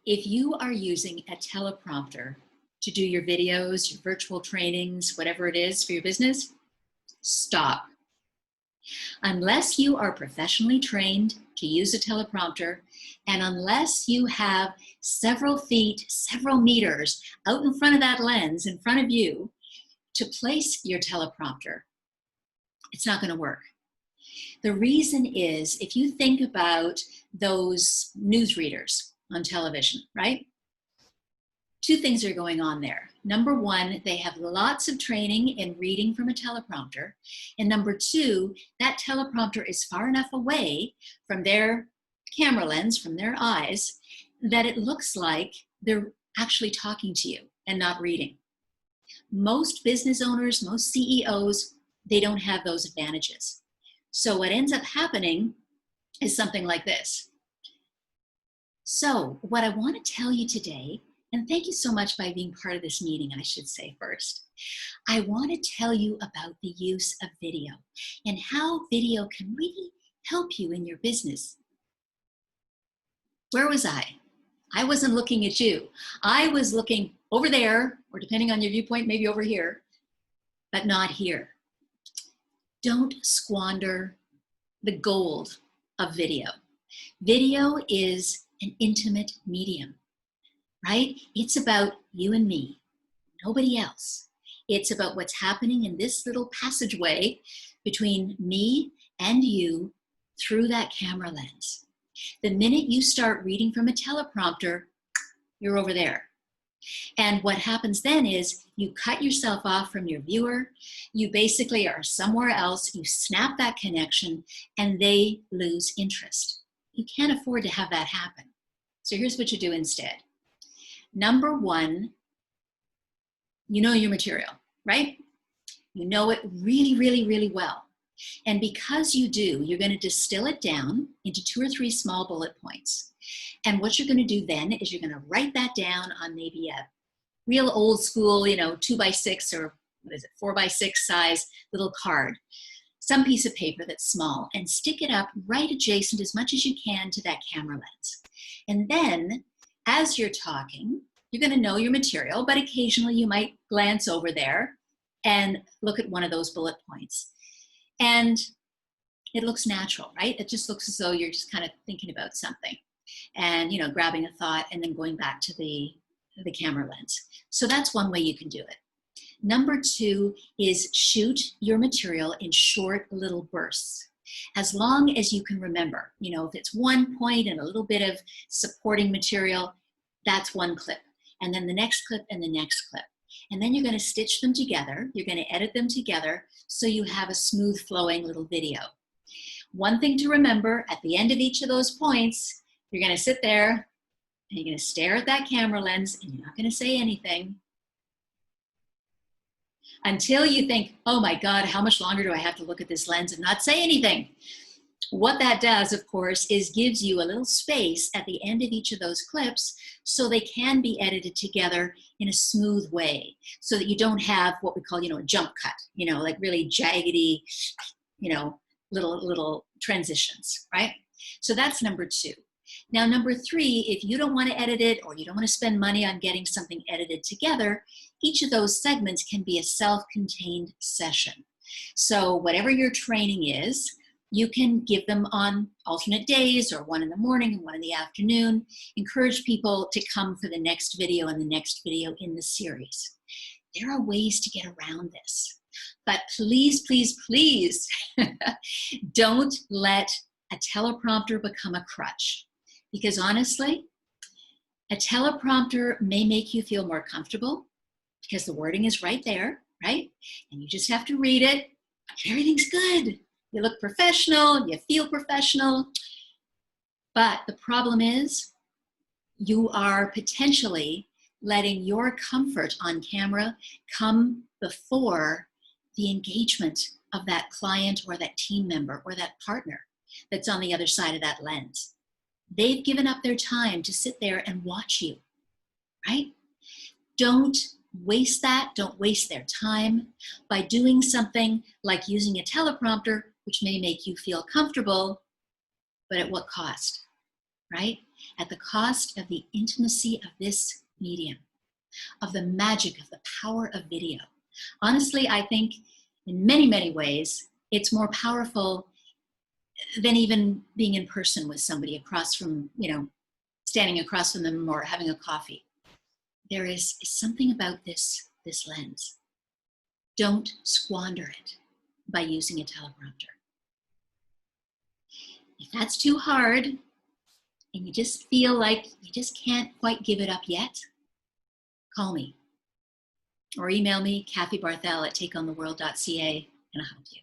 If you are using a teleprompter to do your videos, your virtual trainings, whatever it is for your business, stop. Unless you are professionally trained to use a teleprompter, and unless you have several feet, several meters out in front of that lens, in front of you, to place your teleprompter, it's not going to work. The reason is, if you think about those newsreaders on television, right? Two things are going on there. Number one, they have lots of training in reading from a teleprompter. And number two, that teleprompter is far enough away from their camera lens, from their eyes, that it looks like they're actually talking to you and not reading. Most business owners, most CEOs, they don't have those advantages. So what ends up happening is something like this. So what I want to tell you today, and thank you so much by being part of this meeting, I should say first. I want to tell you about the use of video and how video can really help you in your business. Where was I? I wasn't looking at you. I was looking over there, or depending on your viewpoint, maybe over here, but not here. Don't squander the gold of video. Video is an intimate medium, right? It's about you and me, nobody else. It's about what's happening in this little passageway between me and you through that camera lens. The minute you start reading from a teleprompter, you're over there. And what happens then is you cut yourself off from your viewer, you basically are somewhere else, you snap that connection, and they lose interest. You can't afford to have that happen. So here's what you do instead. Number one, you know your material, right? You know it really, really, really well. And because you do, you're going to distill it down into 2 or 3 small bullet points. And what you're going to do then is you're going to write that down on maybe a real old school, 2x6 or what is it, 4x6 size little card, some piece of paper that's small, and stick it up right adjacent as much as you can to that camera lens. And then as you're talking, you're going to know your material, but occasionally you might glance over there and look at one of those bullet points. And it looks natural, right? It just looks as though you're just kind of thinking about something and, grabbing a thought and then going back to the camera lens. So that's one way you can do it. Number 2 is shoot your material in short little bursts. As long as you can remember, if it's one point and a little bit of supporting material, that's one clip. And then the next clip and the next clip. And then you're going to stitch them together. You're going to edit them together so you have a smooth flowing little video. One thing to remember, at the end of each of those points, you're going to sit there and you're going to stare at that camera lens and you're not going to say anything until you think, oh my God, how much longer do I have to look at this lens and not say anything? What that does, of course, is gives you a little space at the end of each of those clips so they can be edited together in a smooth way so that you don't have what we call, a jump cut, like really jaggedy, little transitions, right? So that's number 2. Now, number 3, if you don't want to edit it or you don't want to spend money on getting something edited together, each of those segments can be a self-contained session. So whatever your training is, you can give them on alternate days or one in the morning and one in the afternoon. Encourage people to come for the next video and the next video in the series. There are ways to get around this. But please, please, please don't let a teleprompter become a crutch. Because honestly, a teleprompter may make you feel more comfortable because the wording is right there, right? And you just have to read it and everything's good. You look professional, you feel professional, but the problem is you are potentially letting your comfort on camera come before the engagement of that client or that team member or that partner that's on the other side of that lens. They've given up their time to sit there and watch you, right? Don't waste that. Don't waste their time by doing something like using a teleprompter, which may make you feel comfortable, but at what cost, right? at the cost of the intimacy of this medium, of the magic, of the power of video. Honestly, I think in many, many ways, it's more powerful than even being in person with somebody across from, standing across from them or having a coffee. There is something about this lens. Don't squander it by using a teleprompter. If that's too hard and you just feel like you just can't quite give it up yet, call me or email me, Kathy Barthel at takeontheworld.ca, and I'll help you.